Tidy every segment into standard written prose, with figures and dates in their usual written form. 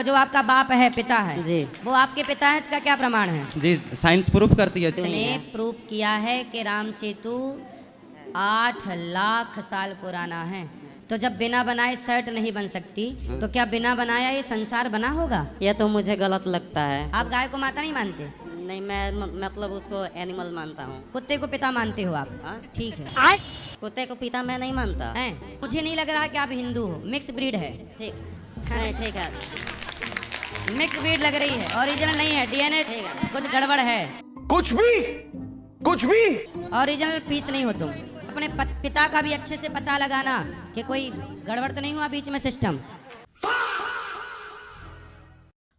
जो आपका बाप है, पिता है जी। वो आपके पिता है, इसका क्या प्रमाण है? जी साइंस प्रूफ करती है। इसने प्रूव किया है कि राम सेतु 8 लाख साल पुराना है। तो जब बिना बनाए शर्ट नहीं बन सकती तो क्या बिना बनाया ये संसार बना होगा? यह तो मुझे गलत लगता है। आप गाय को माता नहीं मानते? नहीं, मैं मतलब उसको एनिमल मानता हूँ। कुत्ते को पिता मानते हो आप? हाँ? ठीक है। कुत्ते को पिता मैं नहीं मानता। हैं? मुझे नहीं लग रहा कि आप हिंदू हो, मिक्स ब्रीड है। ठीक नहीं, ठीक है। मिक्स ब्रीड लग रही है, ओरिजिनल नहीं है। डीएनए ठीक है। कुछ गड़बड़ है, कुछ भी ओरिजिनल पीस नहीं हो तुम। अपने पिता का भी अच्छे से पता लगाना कि कोई गड़बड़ तो नहीं हुआ बीच में system.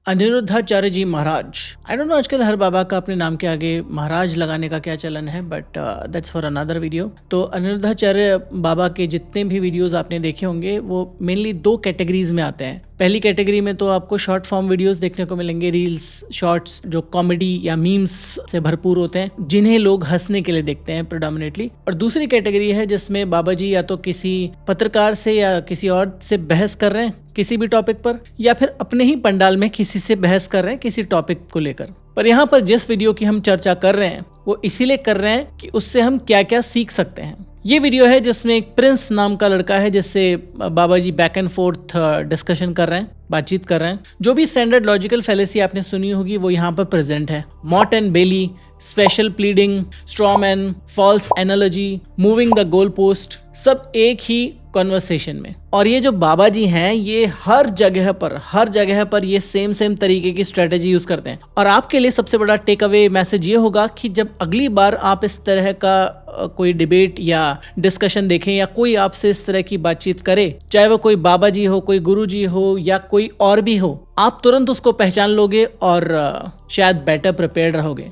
Aniruddhacharya ji Maharaj, I don't know आजकल हर बाबा का अपने नाम के आगे महाराज लगाने का क्या चलन है, but that's for another video. तो अनिरुद्धाचार्य बाबा के जितने भी वीडियोस आपने देखे होंगे वो मेनली 2 कैटेगरीज में आते हैं। पहली कैटेगरी में तो आपको शॉर्ट फॉर्म वीडियोस देखने को मिलेंगे, रील्स, शॉर्ट्स जो कॉमेडी या मीम्स से भरपूर होते हैं, जिन्हें लोग हंसने के लिए देखते हैं प्रेडोमिनेटली। और दूसरी कैटेगरी है जिसमें बाबा जी या तो किसी पत्रकार से या किसी और से बहस कर रहे हैं किसी भी टॉपिक पर, या फिर अपने ही पंडाल में किसी से बहस कर रहे हैं किसी टॉपिक को लेकर। पर यहाँ पर जिस वीडियो की हम चर्चा कर रहे हैं वो इसीलिए कर रहे हैं कि उससे हम क्या क्या सीख सकते हैं। ये वीडियो है जिसमें एक प्रिंस नाम का लड़का है जिससे बाबा जी बैक एंड फोर्थ डिस्कशन कर रहे हैं, बातचीत कर रहे हैं। जो भी स्टैंडर्ड लॉजिकल फैलेसी आपने सुनी होगी वो यहाँ पर प्रेजेंट है। Motte and bailey, special pleading, strawman, false analogy, moving the goal post, सब एक ही कॉन्वर्सेशन में। और ये जो बाबा जी हैं ये हर जगह पर ये सेम तरीके की स्ट्रेटेजी यूज करते हैं। और आपके लिए सबसे बड़ा टेक अवे मैसेज ये होगा कि जब अगली बार आप इस तरह का कोई डिबेट या डिस्कशन देखें या कोई आपसे इस तरह की बातचीत करे, चाहे वो कोई बाबा जी हो, कोई गुरु जी हो या कोई और भी हो, आप तुरंत उसको पहचान लोगे और शायद बेटर प्रिपेयर्ड रहोगे।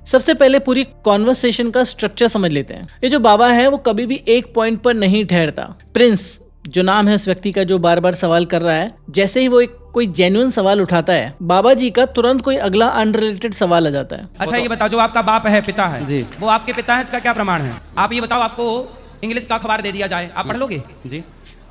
सबसे पहले पूरी कॉन्वर्सेशन का स्ट्रक्चर समझ लेते हैं। ये जो बाबा है वो कभी भी एक पॉइंट पर नहीं ठहरता। प्रिंस जो नाम है उस व्यक्ति का जो बार बार सवाल कर रहा है, जैसे ही वो एक कोई जेन्युइन सवाल उठाता है, बाबा जी का तुरंत कोई अगला अनरिलेटेड सवाल आ जाता है। अच्छा ये बताओ, जो आपका बाप है, पिता है जी। वो आपके पिता है, इसका क्या प्रमाण है? आप ये बताओ, आपको इंग्लिश का अखबार दे दिया जाए, आप पढ़ लोगे? जी।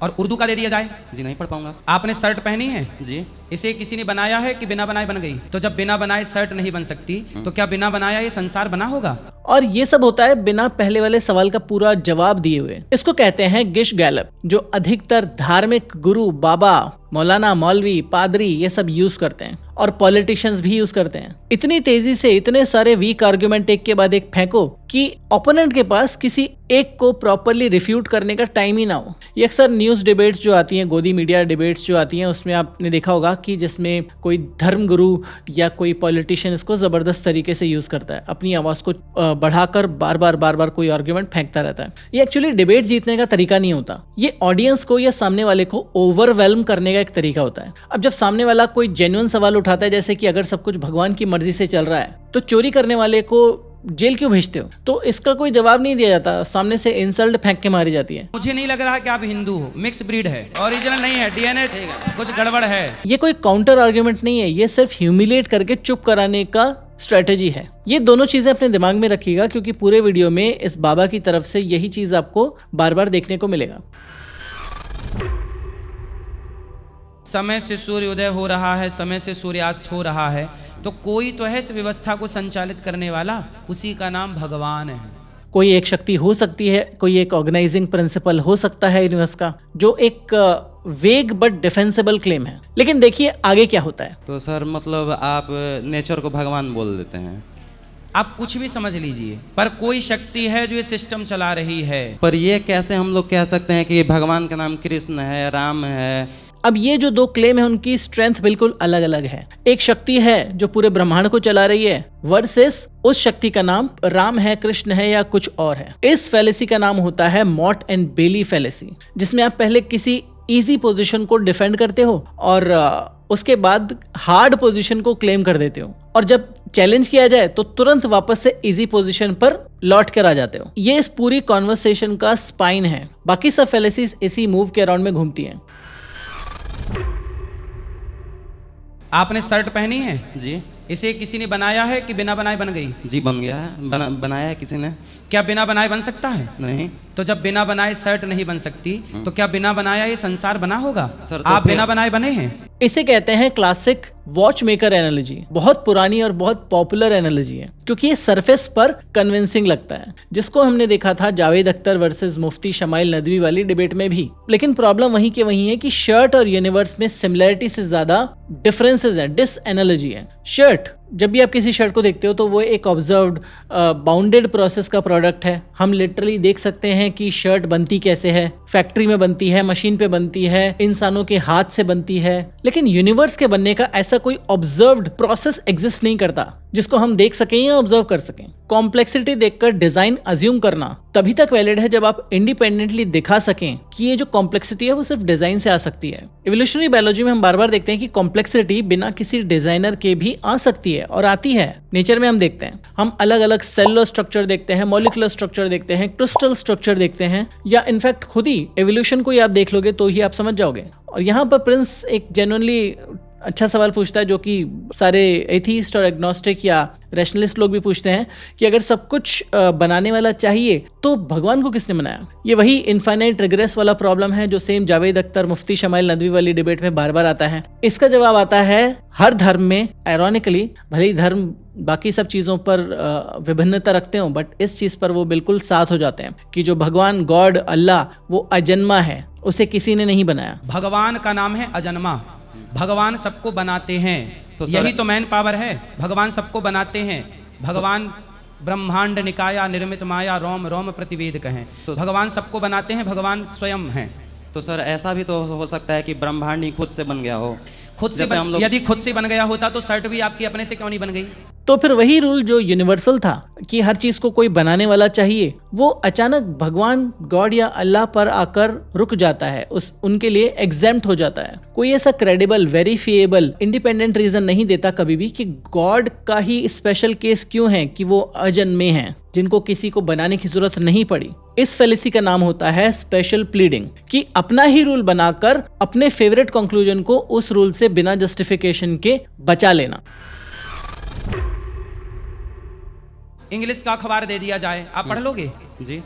और उर्दू का दे दिया जाए? जी नहीं पढ़ पाऊंगा। आपने शर्ट पहनी है जी। इसे किसी ने बनाया है कि बिना बनाए बन गई? तो जब बिना बनाए शर्ट नहीं बन सकती तो क्या बिना बनाया ये संसार बना होगा? और ये सब होता है बिना पहले वाले सवाल का पूरा जवाब दिए हुए। इसको कहते हैं गिश गैलप, जो अधिकतर धार्मिक गुरु, बाबा, मौलाना, मौलवी, पादरी ये सब यूज करते हैं और पॉलिटिशियंस भी यूज करते हैं। इतनी तेजी से इतने सारे वीक आर्गुमेंट एक के बाद एक फेंको कि ओपोनेंट के पास किसी एक को प्रॉपरली रिफ्यूट करने का टाइम ही ना हो। ये अक्सर न्यूज डिबेट्स जो आती हैं, गोदी मीडिया डिबेट्स जो आती हैं, उसमें आपने देखा होगा कि जिसमें कोई धर्म गुरु या कोई पॉलिटिशियन इसको जबरदस्त तरीके से यूज करता है, अपनी आवाज को बढ़ाकर बार बार कोई आर्गुमेंट फेंकता रहता है। ये एक्चुअली डिबेट जीतने का तरीका नहीं होता, ये ऑडियंस को या सामने वाले को ओवरवेल्म करने का एक तरीका होता है। अब जब सामने वाला कोई जेन्युइन सवाल उठाता है, जैसे कि अगर सब कुछ भगवान की मर्जी से चल रहा है तो चोरी करने वाले को जेल क्यों भेजते हो, तो इसका कोई जवाब नहीं दिया जाता, सामने से इंसल्ट फेंक के मारी जाती है। मुझे नहीं लग रहा कि आप हिंदू हो, मिक्स ब्रीड है, ओरिजिनल नहीं है, डीएनए कुछ गड़बड़ है। ये कोई काउंटर आर्ग्यूमेंट नहीं है, ये सिर्फ ह्यूमिलेट करके चुप कराने का स्ट्रेटेजी है। ये दोनों चीजें अपने दिमाग में रखिएगा क्योंकि पूरे वीडियो में इस बाबा की तरफ से यही चीज आपको बार बार देखने को मिलेगा। समय से सूर्योदय हो रहा है, समय से सूर्यास्त हो रहा है, तो कोई तो है इस व्यवस्था को संचालित करने वाला, उसी का नाम भगवान है। कोई एक शक्ति हो सकती है, कोई एक ऑर्गेनाइजिंग प्रिंसिपल हो सकता है यूनिवर्स का, जो एक वेग बट डिफेंसिबल क्लेम है। लेकिन देखिए आगे क्या होता है। तो सर मतलब आप नेचर को भगवान बोल देते हैं? आप कुछ भी समझ लीजिए, पर कोई शक्ति है जो ये सिस्टम चला रही है। पर ये कैसे हम लोग कह सकते हैं कि भगवान का नाम कृष्ण है, राम है? अब ये जो 2 क्लेम है उनकी स्ट्रेंथ बिल्कुल अलग अलग है। एक शक्ति है जो पूरे ब्रह्मांड को चला रही है वर्सेस उस शक्ति का नाम राम है, कृष्ण है या कुछ और है। इस फैलेसी का नाम होता है मॉट एंड बेली फैलेसी, जिसमें आप पहले किसी इजी पोजीशन को डिफेंड करते हो और उसके बाद हार्ड पोजीशन को क्लेम कर देते हो, और जब चैलेंज किया जाए तो तुरंत वापस से इजी पोजीशन पर लौट कर आ जाते हो। ये इस पूरी कॉन्वर्सेशन का स्पाइन है। बाकी सब फैलेसीज इसी मूव के अराउंड में घूमती हैं। आपने शर्ट पहनी है जी। इसे किसी ने बनाया है कि बिना बनाए बन गई? जी बन गया है, बनाया है किसी ने। क्या बिना बनाए बन सकता है? नहीं। तो जब बिना बनाए शर्ट नहीं बन सकती तो क्या बिना बनाया ये संसार बना होगा? सर, तो आप फिर- बिना बनाए बने हैं। इसे कहते हैं क्लासिक वॉच मेकर एनालॉजी। बहुत पुरानी और बहुत पॉपुलर एनालॉजी है क्योंकि ये सरफेस पर कन्विंसिंग लगता है, जिसको हमने देखा था जावेद अख्तर वर्सेस मुफ्ती शमाइल नदवी वाली डिबेट में भी। लेकिन प्रॉब्लम वहीं के वहीं है कि शर्ट और यूनिवर्स में सिमिलरिटी से ज्यादा डिफरेंसेस है, डिस एनालॉजी है। शर्ट, जब भी आप किसी शर्ट को देखते हो तो वो एक ऑब्जर्व्ड बाउंडेड प्रोसेस का प्रोडक्ट है। हम लिटरली देख सकते हैं कि शर्ट बनती कैसे है, फैक्ट्री में बनती है, मशीन पे बनती है, इंसानों के हाथ से बनती है। लेकिन यूनिवर्स के बनने का ऐसा कोई ऑब्जर्व्ड प्रोसेस एग्जिस्ट नहीं करता जिसको हम देख सकें या ऑब्जर्व कर सकें। कॉम्प्लेक्सिटी देखकर डिजाइन अज्यूम करना तभी तक वैलिड है जब आप इंडिपेंडेंटली दिखा सकें कि ये जो कॉम्प्लेक्सिटी है वो सिर्फ डिजाइन से आ सकती है। इवोल्यूशनरी बायोलॉजी में हम बार बार देखते हैं कि कॉम्प्लेक्सिटी बिना किसी डिजाइनर के भी आ सकती है और आती है। नेचर में हम देखते हैं, हम अलग अलग सेलुलर स्ट्रक्चर देखते हैं, मॉलिक्यूलर स्ट्रक्चर देखते हैं, क्रिस्टल स्ट्रक्चर देखते हैं, या इनफैक्ट खुद ही एवोल्यूशन को ही आप देख लोगे तो ही आप समझ जाओगे। और यहाँ पर प्रिंस एक जेन्युइनली अच्छा सवाल पूछता है जो कि सारे एथीस्ट और एग्नोस्टिक या रैशनलिस्ट लोग भी पूछते हैं कि अगर सब कुछ बनाने वाला चाहिए तो भगवान को किसने बनाया? ये वही इनफाइनाइट रिग्रेस वाला प्रॉब्लम है जो सेम जावेद अख्तर मुफ्ती शमाइल नदवी वाली डिबेट में बार बार आता है। इसका जवाब आता है हर धर्म में। आयरॉनिकली भले ही धर्म बाकी सब चीज़ों पर विभिन्नता रखते हो, बट इस चीज़ पर वो बिल्कुल साथ हो जाते हैं कि जो भगवान गॉड अल्लाह वो अजन्मा है, उसे किसी ने नहीं बनाया। भगवान का नाम है अजन्मा। भगवान सबको बनाते हैं, तो सर- यही तो मैन पावर है। भगवान सबको बनाते हैं। भगवान ब्रह्मांड निकाया निर्मित माया रोम रोम प्रतिवेद कहें। तो भगवान सबको बनाते हैं, भगवान स्वयं हैं। तो सर ऐसा भी तो हो सकता है कि ब्रह्मांड ही खुद से बन गया हो। खुद से जैसे हम लोग- यदि खुद से बन गया होता तो शर्ट भी आपकी अपने से क्यों नहीं बन गई? तो फिर वही रूल जो यूनिवर्सल था कि हर चीज को कोई बनाने वाला चाहिए, वो अचानक भगवान गॉड या अल्लाह पर आकर रुक जाता है, उनके लिए एग्जेम्प्ट हो जाता है। कोई ऐसा क्रेडिबल, वेरीफिएबल, इंडिपेंडेंट रीजन नहीं देता कभी भी कि गॉड का ही स्पेशल केस क्यों है कि वो अजन्मे हैं, जिनको किसी को बनाने की जरूरत नहीं पड़ी। इस फेलिसी का नाम होता है स्पेशल प्लीडिंग, कि अपना ही रूल बनाकर अपने फेवरेट कंक्लूजन को उस रूल से बिना जस्टिफिकेशन के बचा लेना। इंग्लिश का अखबार दे दिया जाए, आप पढ़ लोगे? जी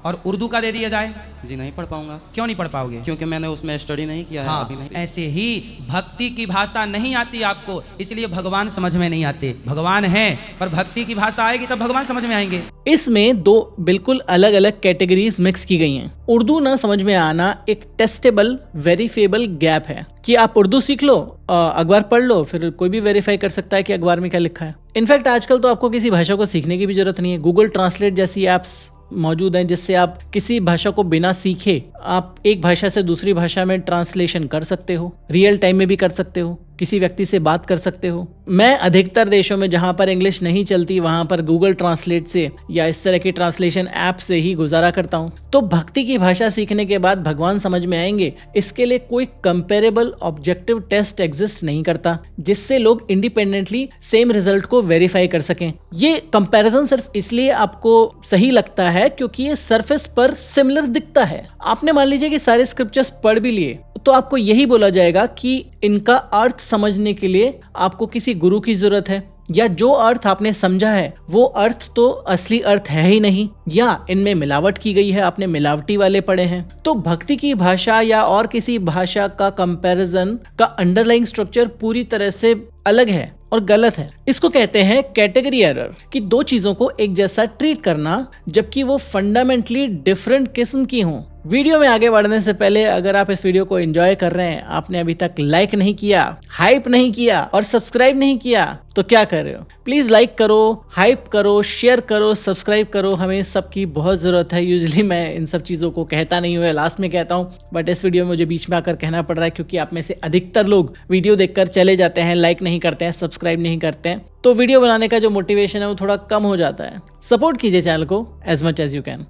और उर्दू का दे दिया जाए, जी नहीं पढ़ पाऊंगा क्यों नहीं पढ़ पाओगे? क्योंकि मैंने उसमें स्टडी नहीं किया है अभी हाँ, नहीं। ऐसे ही भक्ति की भाषा नहीं आती आपको, इसलिए भगवान समझ में नहीं आते। भगवान है पर भक्ति की भाषा आएगी तब भगवान समझ में आएंगे। इसमें दो बिल्कुल अलग अलग कैटेगरीज मिक्स की गई हैं। उर्दू ना समझ में आना एक टेस्टेबल, वेरीफेबल गैप है कि आप उर्दू सीख लो, अखबार पढ़ लो, फिर कोई भी वेरीफाई कर सकता है कि अखबार में क्या लिखा है। इनफैक्ट आजकल तो आपको किसी भाषा को सीखने की भी जरूरत नहीं है। गूगल ट्रांसलेट जैसी एप्स मौजूद हैं जिससे आप किसी भाषा को बिना सीखे आप एक भाषा से दूसरी भाषा में ट्रांसलेशन कर सकते हो, रियल टाइम में भी कर सकते हो, किसी व्यक्ति से बात कर सकते हो। मैं अधिकतर देशों में जहां पर इंग्लिश नहीं चलती वहां पर गूगल ट्रांसलेट से या इस तरह की ट्रांसलेशन ऐप से ही गुजारा करता हूं। तो भक्ति की भाषा सीखने के बाद भगवान समझ में आएंगे, इसके लिए कोई कंपेरेबल ऑब्जेक्टिव टेस्ट एग्जिस्ट नहीं करता जिससे लोग इंडिपेंडेंटली सेम रिजल्ट को वेरीफाई कर सकें। ये कंपैरिजन सिर्फ इसलिए आपको सही लगता है क्योंकि ये सरफेस पर सिमिलर दिखता है। आपने मान लीजिए कि सारे स्क्रिप्चर्स पढ़ भी लिए तो आपको यही बोला जाएगा कि इनका अर्थ समझने के लिए आपको किसी गुरु की जरूरत है, या जो अर्थ आपने समझा है वो अर्थ तो असली अर्थ है ही नहीं, या इनमें मिलावट की गई है, आपने मिलावटी वाले पढ़े हैं। तो भक्ति की भाषा या और किसी भाषा का कंपैरिजन का अंडरलाइंग स्ट्रक्चर पूरी तरह से अलग है और गलत है। इसको कहते हैं कैटेगरी एरर, कि दो चीजों को एक जैसा ट्रीट करना जबकि वो फंडामेंटली डिफरेंट किस्म की हों। वीडियो में आगे बढ़ने से पहले अगर आप इस वीडियो को एंजॉय कर रहे हैं, आपने अभी तक लाइक नहीं किया, हाइप नहीं किया और सब्सक्राइब नहीं किया तो क्या कर रहे हो? प्लीज लाइक करो, हाइप करो, शेयर करो, सब्सक्राइब करो, हमें सबकी बहुत जरूरत है। यूजुअली मैं इन सब चीजों को कहता नहीं हुआ, लास्ट में कहता हूँ, बट इस वीडियो में मुझे बीच में आकर कहना पड़ रहा है क्योंकि आप में से अधिकतर लोग वीडियो देखकर चले जाते हैं, लाइक नहीं करते हैं, सब्सक्राइब नहीं करते हैं, तो वीडियो बनाने का जो मोटिवेशन है वो थोड़ा कम हो जाता है। सपोर्ट कीजिए चैनल को as much as you can.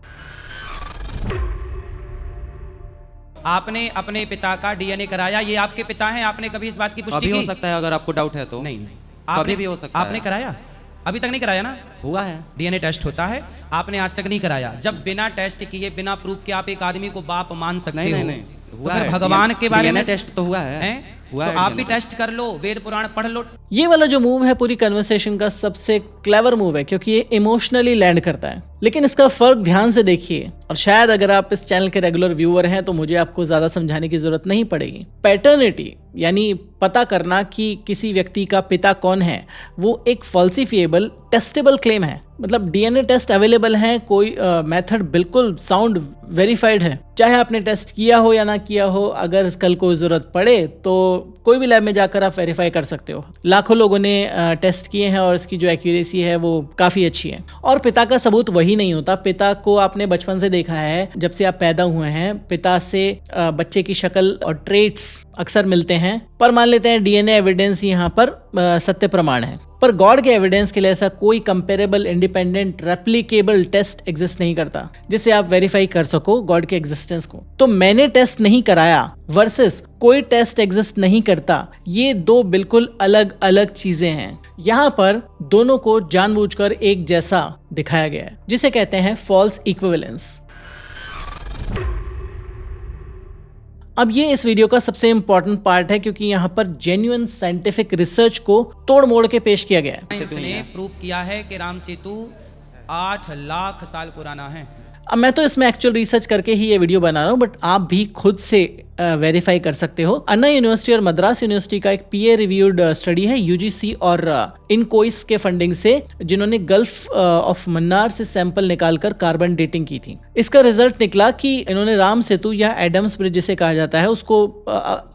आपने अपने पिता का डीएनए कराया, ये आपके पिता हैं, आपने कभी इस बात की पुष्टि अभी हो की? सकता है अगर आपको डाउट है तो। नहीं, कभी भी हो सकता है। आपने कराया? अभी तक नहीं कराया ना? हुआ है, डीएनए टेस्ट होता है, आपने आज तक नहीं कराया। जब बिना टेस्ट किए, बिना प्रूफ के आप एक आदमी को बाप मान सकते नहीं हो, नहीं नहीं तो हुआ फिर है। भगवान के बारे में टेस्ट तो हुआ है। हुआ तो है आप कि भी नहीं? टेस्ट कर लो, वेद पुराण पढ़ लो। ये वाला जो मूव है पूरी कन्वर्सेशन का सबसे क्लेवर मूव है, क्योंकि ये इमोशनली लैंड करता है। लेकिन इसका फर्क ध्यान से देखिए, और शायद अगर आप इस चैनल के रेगुलर व्यूअर हैं तो मुझे आपको ज्यादा समझाने की जरूरत नहीं पड़ेगी। पैटर्निटी यानी पता करना कि किसी व्यक्ति का पिता कौन है, वो एक फॉल्सिफिएबल टेस्टेबल क्लेम है। मतलब डीएनए टेस्ट अवेलेबल है, कोई मेथड बिल्कुल साउंड वेरीफाइड है, चाहे आपने टेस्ट किया हो या ना किया हो। अगर कल को जरूरत पड़े तो कोई भी लैब में जाकर आप वेरीफाई कर सकते हो। लाखों लोगों ने टेस्ट किए हैं और इसकी जो एक्यूरेसी है वो काफ़ी अच्छी है। और पिता का सबूत वही नहीं होता। पिता को आपने बचपन से देखा है, जब से आप पैदा हुए हैं पिता से बच्चे की शक्ल और ट्रेट्स अक्सर मिलते हैं, पर मान लेते हैं डीएनए एविडेंस यहाँ पर सत्य प्रमाण है। पर गॉड के एविडेंस के लिए ऐसा कोई comparable, independent, replicable test exist नहीं करता जिससे आप वेरीफाई कर सको गॉड के एग्जिस्टेंस को। तो मैंने टेस्ट नहीं कराया वर्सेस कोई टेस्ट एग्जिस्ट नहीं करता, ये दो बिल्कुल अलग अलग चीजें हैं। यहाँ पर दोनों को जानबूझकर एक जैसा दिखाया गया है, जिसे कहते हैं फॉल्स इक्विवेलेंस। अब ये इस वीडियो का सबसे इंपॉर्टेंट पार्ट है, क्योंकि यहाँ पर जेन्युइन साइंटिफिक रिसर्च को तोड़ मोड़ के पेश किया गया है। इसने प्रूव किया है कि राम सेतु 8 लाख साल पुराना है। अब मैं तो इसमें एक्चुअल रिसर्च करके ही ये वीडियो बना रहा हूँ, बट आप भी खुद से वेरीफाई कर सकते हो। अन्ना यूनिवर्सिटी और मद्रास यूनिवर्सिटी का एक पीयर रिव्यूड स्टडी है यूजीसी और इनकोइस के फंडिंग से, जिन्होंने गल्फ ऑफ मन्नार से सैंपल निकालकर कार्बन डेटिंग की थी। इसका रिजल्ट निकला कि इन्होंने राम सेतु या एडम्स ब्रिज जिसे कहा जाता है उसको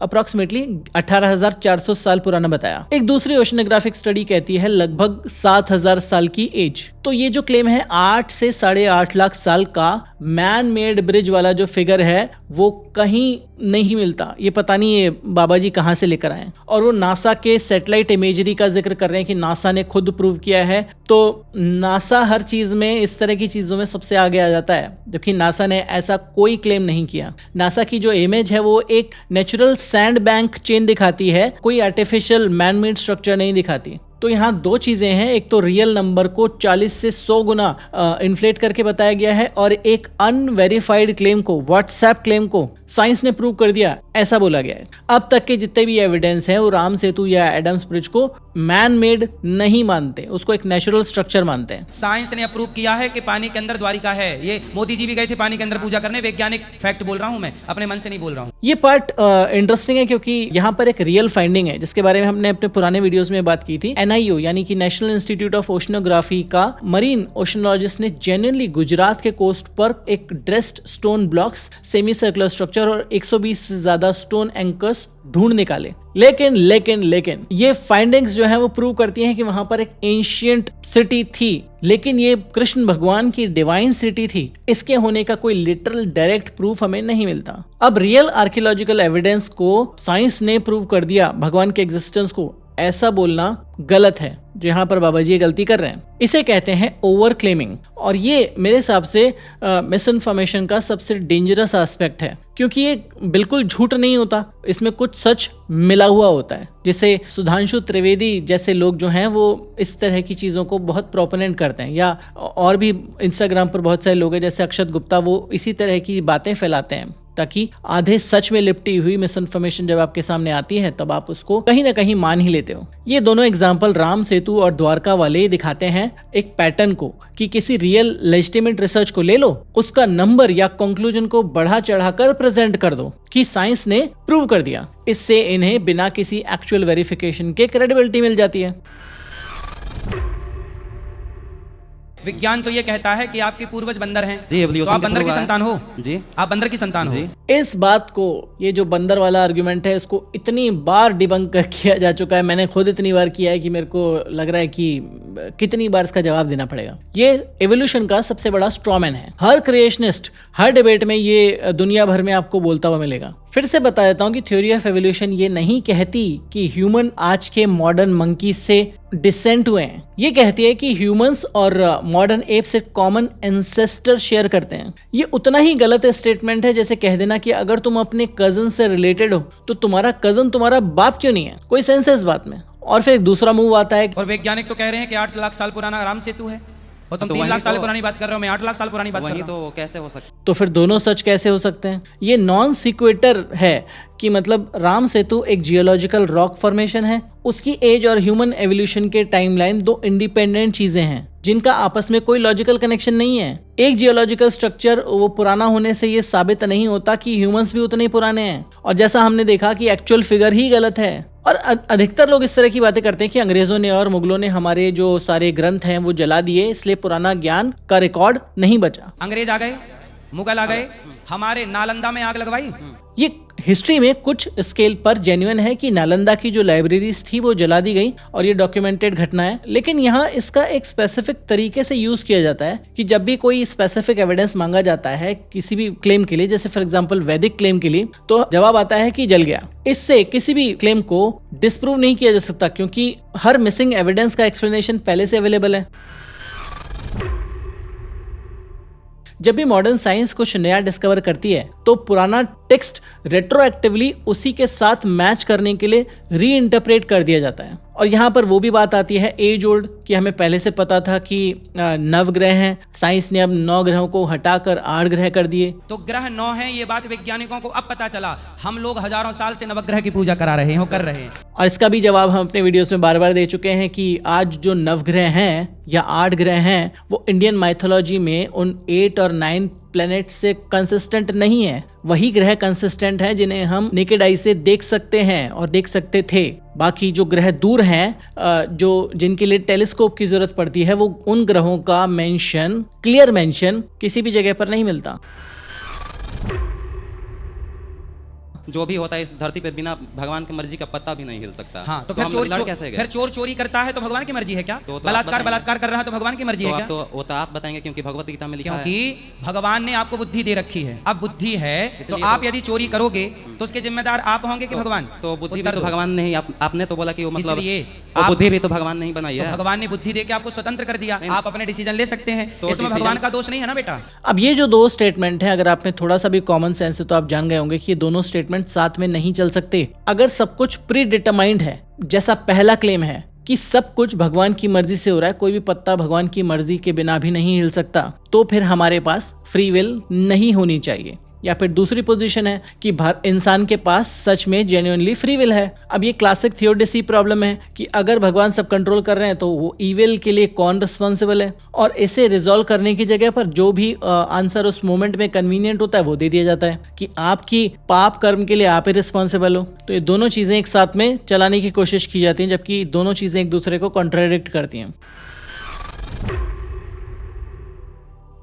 अप्रोक्सीमेटली 18,400 साल पुराना बताया। एक दूसरी ओशनोग्राफिक स्टडी कहती है लगभग 7,000 साल की एज। तो ये जो क्लेम है 8 से 8.5 लाख साल का मैन मेड ब्रिज वाला जो फिगर है वो कहीं नहीं मिलता। ये पता नहीं ये बाबा जी कहाँ से लेकर आए। और वो नासा के सैटेलाइट इमेजरी का जिक्र कर रहे हैं कि नासा ने खुद प्रूव किया है। तो नासा हर चीज में, इस तरह की चीजों में सबसे आगे आ जाता है, जबकि नासा ने ऐसा कोई क्लेम नहीं किया। नासा की जो इमेज है वो एक नेचुरल सैंड बैंक चेन दिखाती है, कोई आर्टिफिशियल मैन मेड स्ट्रक्चर नहीं दिखाती। तो यहाँ दो चीजें हैं, एक तो रियल नंबर को 40 से 100 गुना इन्फ्लेट करके बताया गया है, और एक अनवेरीफाइड क्लेम को, व्हाट्सएप क्लेम को साइंस ने प्रूव कर दिया, ऐसा बोला गया है। अब तक के जितने भी एविडेंस हैं वो राम सेतु या एडम्स ब्रिज को मैन मेड नहीं मानते, उसको एक नेचुरल स्ट्रक्चर मानते हैं। साइंस ने अप्रूव किया है कि पानी के अंदर द्वारिका है। ये मोदी जी भी गए थे पानी के अंदर पूजा करने। वैज्ञानिक फैक्ट बोल रहा हूं मैं, अपने मन से नहीं बोल रहा हूं। ये पार्ट इंटरेस्टिंग है क्योंकि यहाँ पर एक रियल फाइंडिंग है जिसके बारे में हमने अपने पुराने वीडियोस में बात की थी। NIO यानी कि नेशनल इंस्टीट्यूट ऑफ ओशनोग्राफी का मरीन ओशनोलॉजिस्ट ने जेन्युइनली गुजरात के कोस्ट पर एक dressed stone blocks, semi circular structure और 120 से ज्यादा स्टोन एंकर्स ढूंढ निकाले। लेकिन ये फाइंडिंग्स जो है वो प्रूव करती हैं कि वहां पर एक एंशिएंट सिटी थी, लेकिन ये कृष्ण भगवान की डिवाइन सिटी थी। इसके होने का कोई लिटरल डायरेक्ट प्रूफ हमें नहीं मिलता। अब रियल आर्कियोलॉजिकल एविडेंस को साइंस ने प्रूव कर दिया भगवान के एग्जिस्टेंस को, ऐसा बोलना गलत है। जो यहाँ पर बाबा जी ये गलती कर रहे हैं, इसे कहते हैं ओवर क्लेमिंग। और ये मेरे हिसाब से मिस इन्फॉर्मेशन का सबसे डेंजरस एस्पेक्ट है, क्योंकि ये बिल्कुल झूठ नहीं होता, इसमें कुछ सच मिला हुआ होता है। जैसे सुधांशु त्रिवेदी जैसे लोग जो हैं वो इस तरह की चीज़ों को बहुत प्रोपोनेंट करते हैं, या और भी इंस्टाग्राम पर बहुत सारे लोग हैं जैसे अक्षत गुप्ता, वो इसी तरह की बातें फैलाते हैं ताकि आधे सच में लिपटी हुई मिस इन्फॉर्मेशन जब आपके सामने आती है तब आप उसको कहीं ना कहीं मान ही लेते हो। ये दोनों एग्जाम्पल राम सेतु और द्वारका वाले दिखाते हैं एक पैटर्न को कि किसी रियल लेजिटिमेट रिसर्च को ले लो, उसका नंबर या कंक्लूजन को बढ़ा चढ़ाकर प्रेजेंट कर दो कि साइंस ने प्रूव कर दिया। इससे इन्हें बिना किसी एक्चुअल वेरिफिकेशन के क्रेडिबिलिटी मिल जाती है। विज्ञान तो ये कहता है कि आपके पूर्वज बंदर हैं। जी, तो आप बंदर की संतान हो। जी, आप बंदर की संतान हो। इस बात को, ये जो बंदर वाला आर्गुमेंट है, इसको इतनी बार डिबंक किया जा चुका है, मैंने खुद इतनी बार किया है कि मेरे को लग रहा है कि कितनी बार इसका जवाब देना पड़ेगा। ये एवोल्यूशन का सबसे बड़ा स्ट्रॉमैन है। हर क्रिएशनिस्ट हर डिबेट में ये दुनिया भर में आपको बोलता हुआ मिलेगा। फिर से बता देता हूँ कि थ्योरी ऑफ एवोल्यूशन ये नहीं कहती कि ह्यूमन आज के मॉडर्न मंकी से डिसेंट हुए हैं। ये कहती है कि ह्यूमंस और मॉडर्न एप्स एक कॉमन एंसेस्टर शेयर करते हैं। ये उतना ही गलत स्टेटमेंट है जैसे कह देना कि अगर तुम अपने कजन से रिलेटेड हो तो तुम्हारा कजन तुम्हारा बाप क्यों नहीं है। कोई सेंस है इस बात में। और फिर एक दूसरा मूव आता है, और वैज्ञानिक तो कह रहे हैं कि 8 लाख साल पुराना राम सेतु है। और तुम तो 3 वही लाख साल तो- पुरानी बात कर रहे हो, मैं 8 लाख साल पुरानी बात कर वही रहा हूँ। तो कैसे हो सकता तो फिर दोनों सच कैसे हो सकते हैं? ये नॉन सिक्वेटर है कि मतलब राम सेतु एक जियोलॉजिकल रॉक फॉर्मेशन है, उसकी एज और ह्यूमन एवोल्यूशन के टाइमलाइन दो इंडिपेंडेंट चीजें हैं जिनका आपस में कोई लॉजिकल कनेक्शन नहीं है। एक जियोलॉजिकल स्ट्रक्चर वो पुराना होने से ये साबित नहीं होता कि ह्यूमंस भी उतने ही पुराने हैं, और जैसा हमने देखा कि एक्चुअल फिगर ही गलत है। और अधिकतर लोग इस तरह की बातें करते हैं कि अंग्रेजों ने और मुगलों ने हमारे जो सारे ग्रंथ हैं वो जला दिए, इसलिए पुराना ज्ञान का रिकॉर्ड नहीं बचा। अंग्रेज आ गए, मुगल आ गए, हमारे नालंदा में आग लगवाई। ये हिस्ट्री में कुछ स्केल पर जेन्युइन है कि नालंदा की जो लाइब्रेरीज थी वो जला दी गई, और ये डॉक्यूमेंटेड घटना है। लेकिन यहाँ इसका एक स्पेसिफिक तरीके से यूज किया जाता है कि जब भी कोई स्पेसिफिक एविडेंस मांगा जाता है किसी भी क्लेम के लिए, जैसे फॉर एग्जांपल वैदिक क्लेम के लिए, तो जवाब आता है कि जल गया। इससे किसी भी क्लेम को डिस्प्रूव नहीं किया जा सकता, क्योंकि हर मिसिंग एविडेंस का एक्सप्लेनेशन पहले से अवेलेबल है। जब भी मॉडर्न साइंस कुछ नया डिस्कवर करती है तो पुराना टेक्स्ट रेट्रोएक्टिवली उसी के साथ मैच करने के लिए री इंटरप्रेट कर दिया जाता है। और यहाँ पर वो भी बात आती है एज ओल्ड कि हमें पहले से पता था कि 9 ग्रह हैं, साइंस ने अब 9 ग्रहों को हटाकर 8 ग्रह कर दिए। तो ग्रह 9 है, ये बात वैज्ञानिकों को अब पता चला। हम लोग हजारों साल से नवग्रह की पूजा करा रहे हैं, कर रहे हैं। और इसका भी जवाब हम अपने वीडियोस में बार बार दे चुके हैं कि आज जो 9 ग्रह हैं या 8 ग्रह हैं वो इंडियन माइथोलॉजी में उन 8 और 9 प्लैनेट से कंसिस्टेंट नहीं है। वही ग्रह कंसिस्टेंट हैं जिन्हें हम नेकेड आई से देख सकते हैं और देख सकते थे। बाकी जो ग्रह दूर हैं, जो जिनके लिए टेलीस्कोप की जरूरत पड़ती है, वो उन ग्रहों का मेंशन, क्लियर मेंशन किसी भी जगह पर नहीं मिलता। जो भी होता है इस धरती पे बिना भगवान की मर्जी का पत्ता भी नहीं हिल सकता। हाँ, तो हम लड़ कैसे गए? फिर चोर चोरी करता है तो भगवान की मर्जी है क्या? तो आप बलात्कार बताएंगे। कर रहा है तो भगवान की मर्जी है क्या? तो वो तो आप बताएंगे, क्योंकि भगवत गीता में लिखा है। क्योंकि भगवान ने आपको बुद्धि दे रखी है। अब बुद्धि है तो इसलिए आप तो- यदि चोरी करोगे तो उसके जिम्मेदार आप होंगे कि भगवान? तो बुद्धि भी उत्तर तो दो। भगवान ने ही आपने तो बोला कि वो मतलब इसलिए वो आप- बुद्धि भी तो भगवान ने ही बनाई तो है। भगवान ने बुद्धि देके आपको स्वतंत्र कर दिया, नहीं, आप अपने डिसीजन ले सकते हैं। तो इसमें भगवान decisions- का दोष नहीं है ना बेटा। अब ये जो दो स्टेटमेंट हैं, अगर आपने थोड़ा सा भी कॉमन सेंस है तो आप जान गए होंगे कि ये दोनों स्टेटमेंट साथ में नहीं चल सकते। अगर सब कुछ प्री डिटरमाइंड है, जैसा पहला क्लेम है कि सब कुछ भगवान की मर्जी से हो रहा है, कोई भी पत्ता भगवान की मर्जी के बिना भी नहीं हिल सकता, तो फिर हमारे पास फ्री विल नहीं होनी चाहिए। या फिर दूसरी पोजीशन है कि इंसान के पास सच में जेन्युइनली फ्री विल है। अब ये क्लासिक थियोडेसी प्रॉब्लम है कि अगर भगवान सब कंट्रोल कर रहे हैं तो वो ईविल के लिए कौन रिस्पॉन्सिबल है, और इसे रिजॉल्व करने की जगह पर जो भी आंसर उस मोमेंट में कन्वीनियंट होता है वो दे दिया जाता है कि आपकी पाप कर्म के लिए आप ही रिस्पॉन्सिबल हो। तो ये दोनों चीजें एक साथ में चलाने की कोशिश की जाती हैं, जबकि दोनों चीजें एक दूसरे को कॉन्ट्राडिक्ट करती हैं।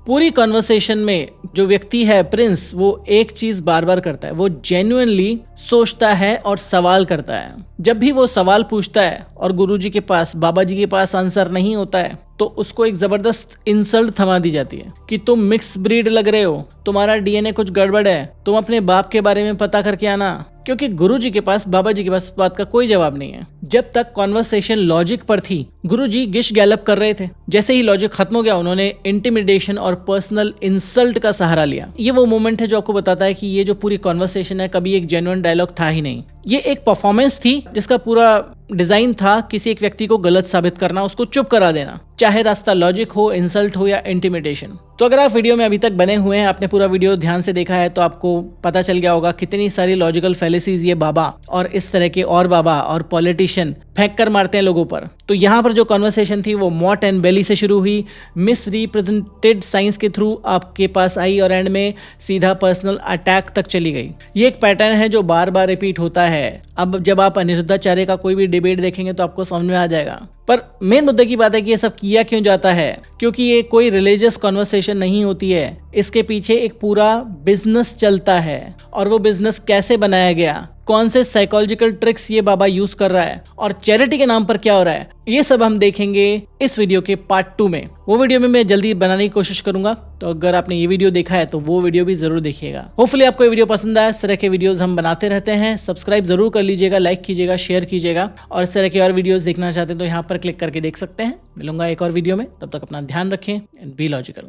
पूरी कन्वर्सेशन में जो व्यक्ति है प्रिंस, वो एक चीज बार बार करता है, वो जेन्युइनली सोचता है और सवाल करता है। जब भी वो सवाल पूछता है और गुरुजी के पास, बाबा जी के पास आंसर नहीं होता है, तो उसको एक जबरदस्त इंसल्ट थमा दी जाती है कि तुम मिक्स ब्रीड लग रहे हो, तुम्हारा डीएनए कुछ गड़बड़ है, तुम अपने बाप के बारे में पता करके आना। क्योंकि गुरुजी के पास, बाबा जी के पास इस बात का कोई जवाब नहीं है। जब तक कॉन्वर्सेशन लॉजिक पर थी, गुरुजी गिश गैलप कर रहे थे। जैसे ही लॉजिक खत्म हो गया, उन्होंने इंटिमिडेशन और पर्सनल इंसल्ट का सहारा लिया। ये वो मोमेंट है जो आपको बताता है कि ये जो पूरी कॉन्वर्सेशन है कभी एक जेन्युइन डायलॉग था ही नहीं। ये एक परफॉर्मेंस थी जिसका पूरा डिजाइन था किसी एक व्यक्ति को गलत साबित करना, उसको चुप करा देना, चाहे रास्ता लॉजिक हो, इंसल्ट हो या इंटिमिडेशन। तो अगर आप वीडियो में अभी तक बने हुए हैं, आपने पूरा वीडियो ध्यान से देखा है, तो आपको पता चल गया होगा कितनी सारी लॉजिकल फैलेसीज ये बाबा और इस तरह के और बाबा और पॉलिटिशियन फेंक कर मारते हैं लोगों पर। तो यहाँ पर जो कॉन्वर्सेशन थी वो मॉट एंड बेली से शुरू हुई, मिस रिप्रेजेंटेड साइंस के थ्रू आपके पास आई और एंड में सीधा पर्सनल अटैक तक चली गई। ये एक पैटर्न है जो बार बार रिपीट होता है। अब जब आप अनिरुद्धाचार्य का कोई भी डिबेट देखेंगे तो आपको समझ में आ जाएगा। पर मेन मुद्दे की बात है कि ये सब किया क्यों जाता है, क्योंकि ये कोई रिलीजियस कॉन्वर्सेशन नहीं होती है। इसके पीछे एक पूरा बिजनेस चलता है, और वो बिजनेस कैसे बनाया गया, कौन से साइकोलॉजिकल ट्रिक्स ये बाबा यूज कर रहा है, और चैरिटी के नाम पर क्या हो रहा है, ये सब हम देखेंगे इस वीडियो के पार्ट 2 में। वो वीडियो में मैं जल्दी बनाने की कोशिश करूंगा, तो अगर आपने ये वीडियो देखा है तो वो वीडियो भी जरूर देखिएगा। होपफुली आपको ये वीडियो पसंद आया। इस तरह के वीडियोस हम बनाते रहते हैं। सब्सक्राइब जरूर कर लीजिएगा, लाइक कीजिएगा, शेयर कीजिएगा, और इस तरह के और वीडियोस देखना चाहते हैं तो यहाँ पर क्लिक करके देख सकते हैं। मिलूंगा एक और वीडियो में, तब तक अपना ध्यान रखें एंड बी लॉजिकल।